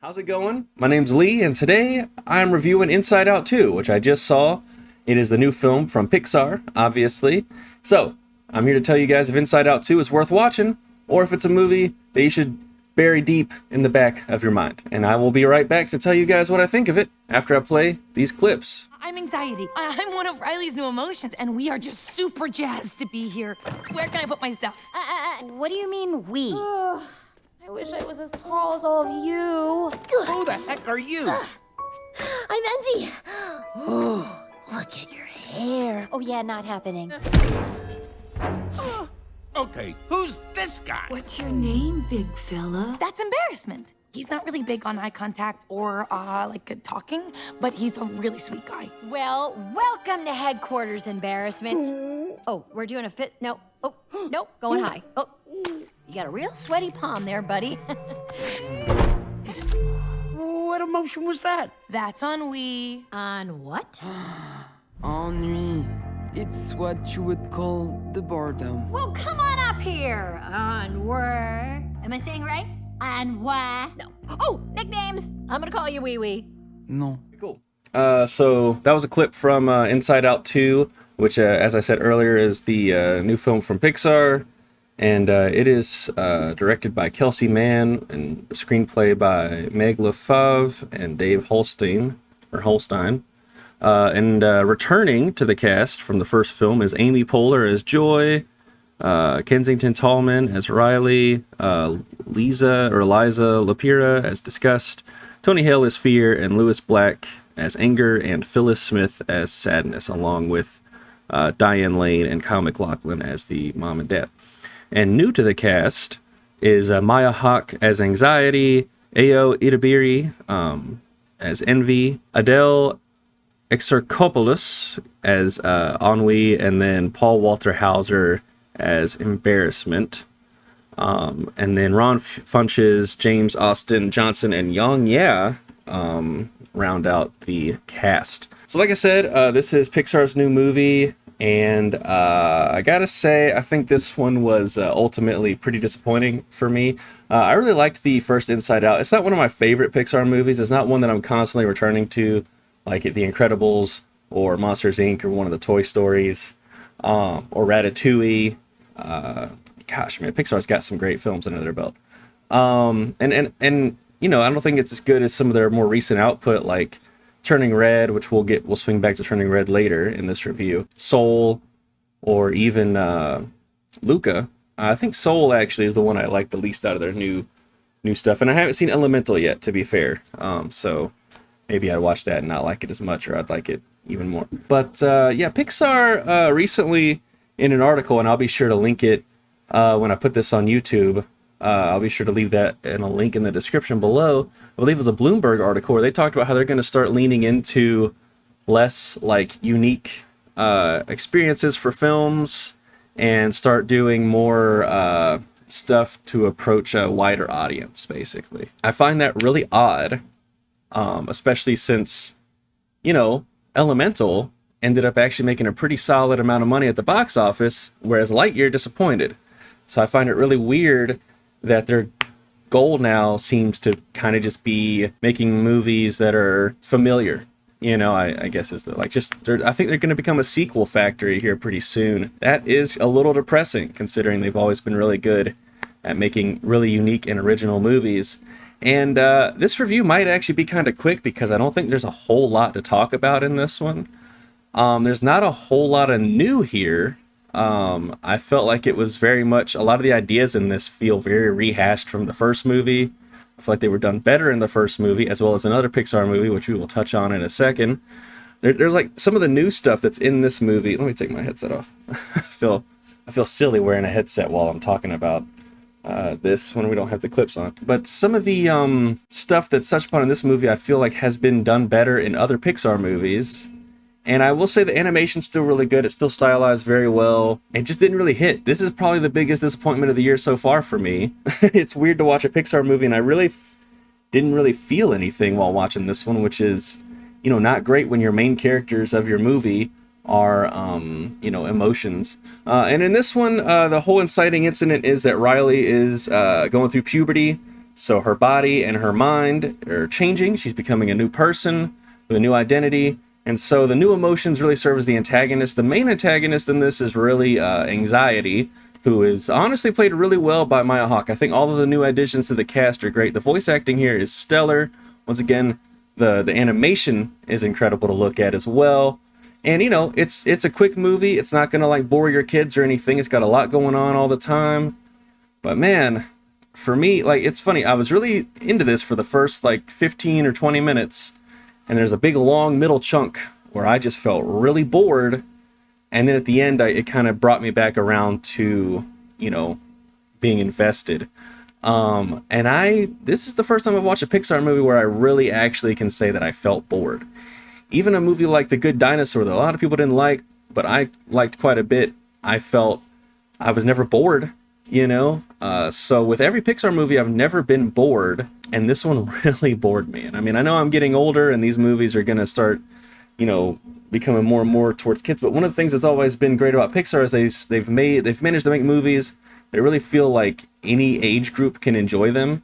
How's it going? My name's Lee, and today I'm reviewing Inside Out 2, which I just saw. It is the new film from Pixar, obviously. So, I'm here to tell you guys if Inside Out 2 is worth watching, or if it's a movie that you should bury deep in the back of your mind. And I will be right back to tell you guys what I think of it after I play these clips. I'm anxiety. I'm one of Riley's new emotions, and we are just super jazzed to be here. Where can I put my stuff? What do you mean, we? I wish I was as tall as all of you. Who the heck are you? I'm Envy. Look at your hair. Oh, yeah, not happening. Okay, who's this guy? What's your name, big fella? That's embarrassment. He's not really big on eye contact or, talking, but he's a really sweet guy. Well, welcome to headquarters, embarrassment. Oh, we're doing a fit. No. Oh, nope, going high. Oh, you got a real sweaty palm there, buddy. What emotion was that? That's ennui. On what? Ennui. It's what you would call the boredom. Well, come on up here. On where? Am I saying right? On what? No. Oh, nicknames. I'm gonna call you Wee Wee. No. Cool. So that was a clip from Inside Out 2, which, as I said earlier, is the new film from Pixar. And it is directed by Kelsey Mann and screenplay by Meg LaFave and Dave Holstein. And returning to the cast from the first film is Amy Poehler as Joy, Kensington Tallman as Riley, Liza Lapira as Disgust, Tony Hale as Fear, and Lewis Black as Anger, and Phyllis Smith as Sadness, along with Diane Lane and Kyle MacLachlan as the mom and dad. And new to the cast is Maya Hawke as Anxiety, Ayo Idabiri as Envy, Adele Exarchopoulos as Ennui, and then Paul Walter Hauser as Embarrassment. And then Ron Funches, James Austin Johnson, and Yang Ya round out the cast. So like I said, this is Pixar's new movie. And I gotta say, I think this one was ultimately pretty disappointing for me. I really liked the first Inside Out. It's not one of my favorite Pixar movies. It's not one that I'm constantly returning to, like The Incredibles or Monsters, Inc. or one of the Toy Stories, or Ratatouille. Gosh, man, Pixar's got some great films under their belt. And you know, I don't think it's as good as some of their more recent output, like Turning Red, which we'll swing back to Turning Red later in this review. Soul, or even Luca. I think Soul actually is the one I like the least out of their new stuff, and I haven't seen Elemental yet, to be fair. So maybe I'd watch that and not like it as much, or I'd like it even more. But yeah, Pixar recently in an article, and I'll be sure to link it when I put this on YouTube. I'll be sure to leave that in a link in the description below. I believe it was a Bloomberg article where they talked about how they're going to start leaning into less like unique experiences for films and start doing more stuff to approach a wider audience, basically. I find that really odd, especially since, you know, Elemental ended up actually making a pretty solid amount of money at the box office, whereas Lightyear disappointed. So I find it really weird that their goal now seems to kind of just be making movies that are familiar. You know, I guess is I think they're going to become a sequel factory here pretty soon. That is a little depressing, considering they've always been really good at making really unique and original movies. And this review might actually be kind of quick because I don't think there's a whole lot to talk about in this one. There's not a whole lot of new here. I felt like it was very much, a lot of the ideas in this feel very rehashed from the first movie. I feel like they were done better in the first movie, as well as another Pixar movie, which we will touch on in a second. There's like some of the new stuff that's in this movie. Let me take my headset off. I feel silly wearing a headset while I'm talking about this when we don't have the clips on. But some of the stuff that's touched upon in this movie, I feel like has been done better in other Pixar movies. And I will say the animation's still really good. It's still stylized very well. It just didn't really hit. This is probably the biggest disappointment of the year so far for me. It's weird to watch a Pixar movie, and I really didn't really feel anything while watching this one, which is, you know, not great when your main characters of your movie are, you know, emotions. And in this one, the whole inciting incident is that Riley is going through puberty. So her body and her mind are changing. She's becoming a new person with a new identity. And so the new emotions really serve as the antagonist. The main antagonist in this is really Anxiety, who is honestly played really well by Maya Hawke. I think all of the new additions to the cast are great. The voice acting here is stellar. Once again, the animation is incredible to look at as well. And you know, it's a quick movie. It's not gonna like bore your kids or anything. It's got a lot going on all the time. But man, for me, like, it's funny. I was really into this for the first like 15 or 20 minutes. And there's a big long middle chunk where I just felt really bored. And then at the end, it kind of brought me back around to, you know, being invested. This is the first time I've watched a Pixar movie where I really actually can say that I felt bored. Even a movie like The Good Dinosaur that a lot of people didn't like, but I liked quite a bit, I felt I was never bored, you know? So with every Pixar movie, I've never been bored, and this one really bored me. And I mean, I know I'm getting older, and these movies are gonna start, you know, becoming more and more towards kids. But one of the things that's always been great about Pixar is they've managed to make movies that really feel like any age group can enjoy them.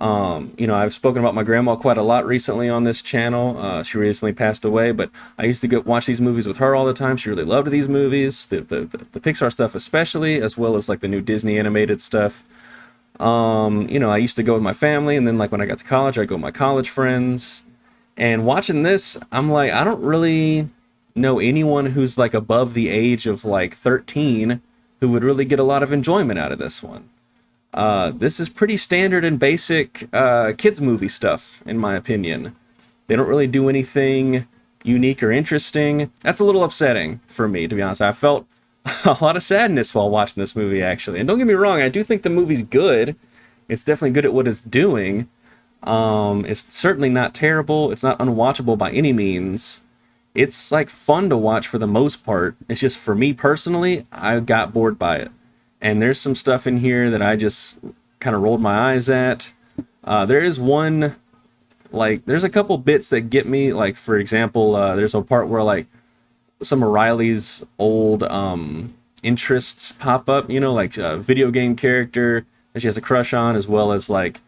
You know, I've spoken about my grandma quite a lot recently on this channel. She recently passed away, but I used to go watch these movies with her all the time. She really loved these movies, the Pixar stuff especially, as well as like the new Disney animated stuff. You know, I used to go with my family, and then like when I got to college, I'd go with my college friends. And watching this, I'm like, I don't really know anyone who's like above the age of like 13 who would really get a lot of enjoyment out of this one. This is pretty standard and basic kids movie stuff, in my opinion. They don't really do anything unique or interesting. That's a little upsetting for me, to be honest. I felt a lot of sadness while watching this movie, actually. And don't get me wrong, I do think the movie's good. It's definitely good at what it's doing. It's certainly not terrible. It's not unwatchable by any means. It's like fun to watch for the most part. It's just, for me personally, I got bored by it. And there's some stuff in here that I just kind of rolled my eyes at. There is one, like, there's a couple bits that get me. Like, for example, there's a part where, like, some of Riley's old interests pop up, you know, like a video game character that she has a crush on, as well as, like,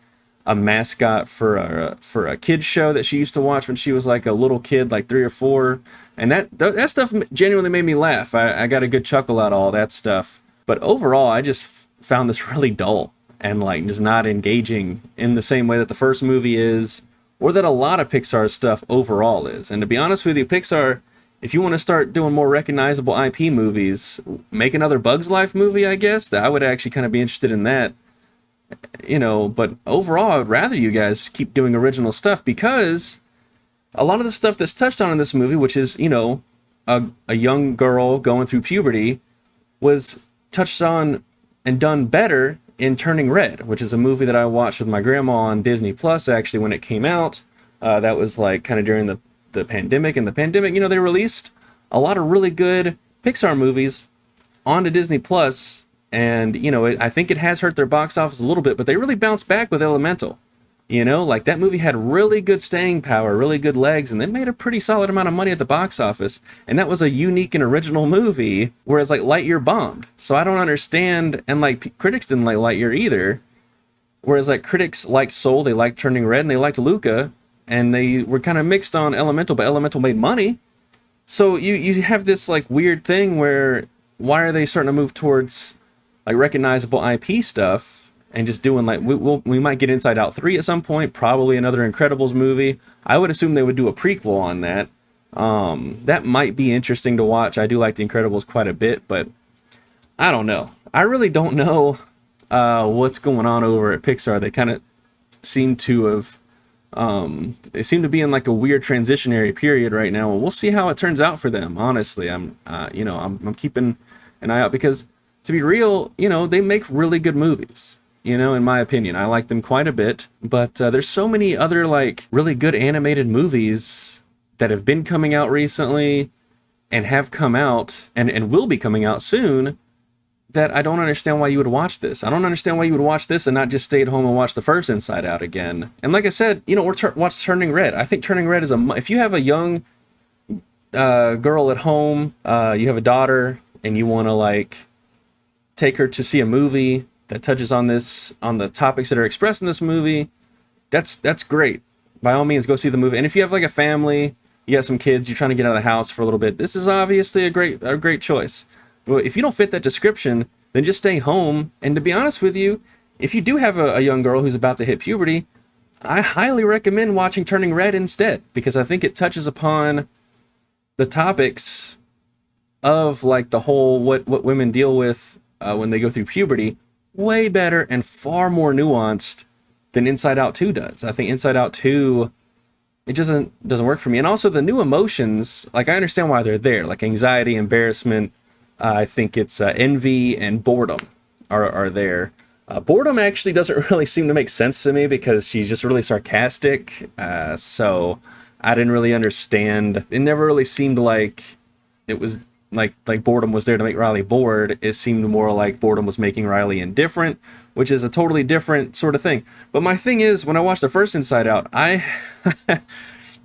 a mascot for a kid's show that she used to watch when she was, like, a little kid, like 3 or 4. And that stuff genuinely made me laugh. I got a good chuckle out of all that stuff. But overall, I just found this really dull and like just not engaging in the same way that the first movie is, or that a lot of Pixar stuff overall is. And to be honest with you, Pixar, if you want to start doing more recognizable IP movies, make another Bugs Life movie, I guess. That I would actually kind of be interested in that. You know, but overall, I would rather you guys keep doing original stuff, because a lot of the stuff that's touched on in this movie, which is, you know, a young girl going through puberty, was touched on and done better in Turning Red, which is a movie that I watched with my grandma on Disney Plus, actually, when it came out. That was like kind of during the pandemic. And the pandemic, you know, they released a lot of really good Pixar movies onto Disney Plus. And, you know, I think it has hurt their box office a little bit, but they really bounced back with Elemental. You know, like, that movie had really good staying power, really good legs, and they made a pretty solid amount of money at the box office. And that was a unique and original movie, whereas, like, Lightyear bombed. So I don't understand, and, like, critics didn't like Lightyear either. Whereas, like, critics liked Soul, they liked Turning Red, and they liked Luca, and they were kind of mixed on Elemental, but Elemental made money. So you have this, like, weird thing where, why are they starting to move towards, like, recognizable IP stuff? And just doing, like, we might get Inside Out 3 at some point, probably another Incredibles movie. I would assume they would do a prequel on that. That might be interesting to watch. I do like the Incredibles quite a bit, but I don't know. I really don't know what's going on over at Pixar. They kind of seem to have, they seem to be in like a weird transitionary period right now. And we'll see how it turns out for them. Honestly, I'm keeping an eye out, because to be real, you know, they make really good movies. You know, in my opinion, I like them quite a bit, but there's so many other, like, really good animated movies that have been coming out recently and have come out and will be coming out soon, that I don't understand why you would watch this. I don't understand why you would watch this and not just stay at home and watch the first Inside Out again. And like I said, you know, watch Turning Red. I think Turning Red is if you have a young girl at home, you have a daughter, and you want to, like, take her to see a movie that touches on the topics that are expressed in this movie, that's great. By all means, go see the movie. And if you have like a family, you have some kids, you're trying to get out of the house for a little bit, this is obviously a great choice. But if you don't fit that description, then just stay home. And to be honest with you, if you do have a young girl who's about to hit puberty, I highly recommend watching Turning Red instead, because I think it touches upon the topics of like the whole what women deal with when they go through puberty way better and far more nuanced than Inside Out 2 does. I think Inside Out 2, it doesn't work for me. And also the new emotions, like I understand why they're there, like anxiety, embarrassment. I think it's envy and boredom are there. Boredom actually doesn't really seem to make sense to me because she's just really sarcastic. So I didn't really understand. It never really seemed like it was like boredom was there to make Riley bored. It seemed more like boredom was making Riley indifferent, which is a totally different sort of thing. But my thing is, when I watched the first Inside Out, I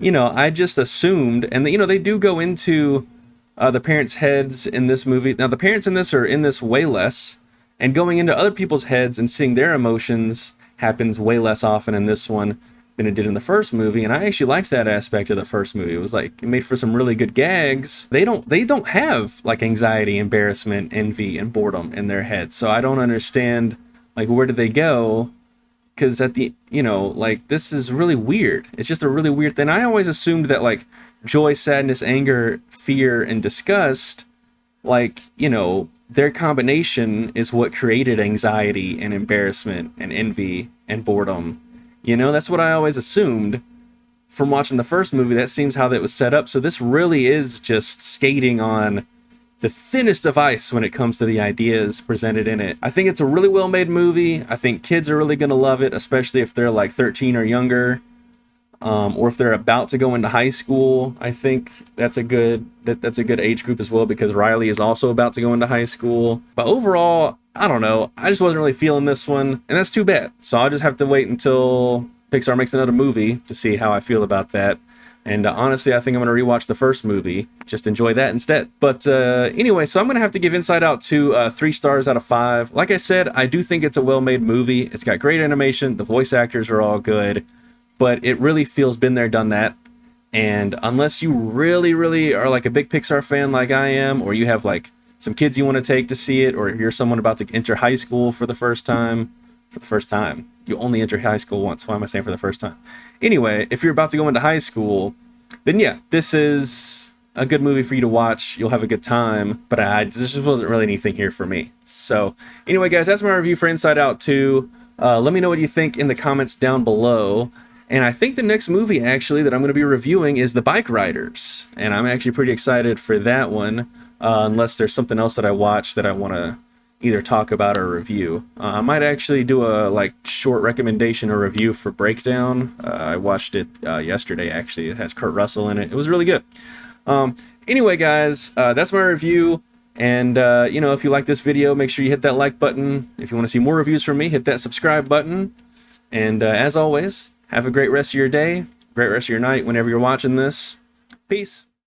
I just assumed, and they do go into the parents' heads in this movie. Now the parents in this are in this way less, and going into other people's heads and seeing their emotions happens way less often in this one than it did in the first movie. And I actually liked that aspect of the first movie. It was like, it made for some really good gags. They don't have like anxiety, embarrassment, envy, and boredom in their heads. So I don't understand, like, where did they go? Because at the, like, this is really weird. It's just a really weird thing. I always assumed that like joy, sadness, anger, fear, and disgust, like, their combination is what created anxiety and embarrassment and envy and boredom. That's what I always assumed from watching the first movie. That seems how that was set up. So this really is just skating on the thinnest of ice when it comes to the ideas presented in it. I think it's a really well-made movie. I think kids are really going to love it, especially if they're like 13 or younger, or if they're about to go into high school. I think that's a good age group as well, because Riley is also about to go into high school. But overall, I don't know. I just wasn't really feeling this one, and that's too bad. So I'll just have to wait until Pixar makes another movie to see how I feel about that. And honestly, I think I'm going to rewatch the first movie. Just enjoy that instead. But anyway, so I'm going to have to give Inside Out 2 3 stars out of 5. Like I said, I do think it's a well-made movie. It's got great animation. The voice actors are all good. But it really feels been there, done that. And unless you really, really are like a big Pixar fan like I am, or you have like some kids you want to take to see it, or you're someone about to enter high school for the first time. You only enter high school once. Why am I saying for the first time? Anyway, if you're about to go into high school, then yeah, this is a good movie for you to watch. You'll have a good time, but there just wasn't really anything here for me. So anyway, guys, that's my review for Inside Out 2. Let me know what you think in the comments down below. And I think the next movie, actually, that I'm going to be reviewing is The Bike Riders. And I'm actually pretty excited for that one, unless there's something else that I watched that I want to either talk about or review. I might actually do a short recommendation or review for Breakdown. I watched it yesterday, actually. It has Kurt Russell in it. It was really good. Anyway, guys, that's my review. And, if you like this video, make sure you hit that like button. If you want to see more reviews from me, hit that subscribe button. And as always, have a great rest of your day, great rest of your night whenever you're watching this. Peace.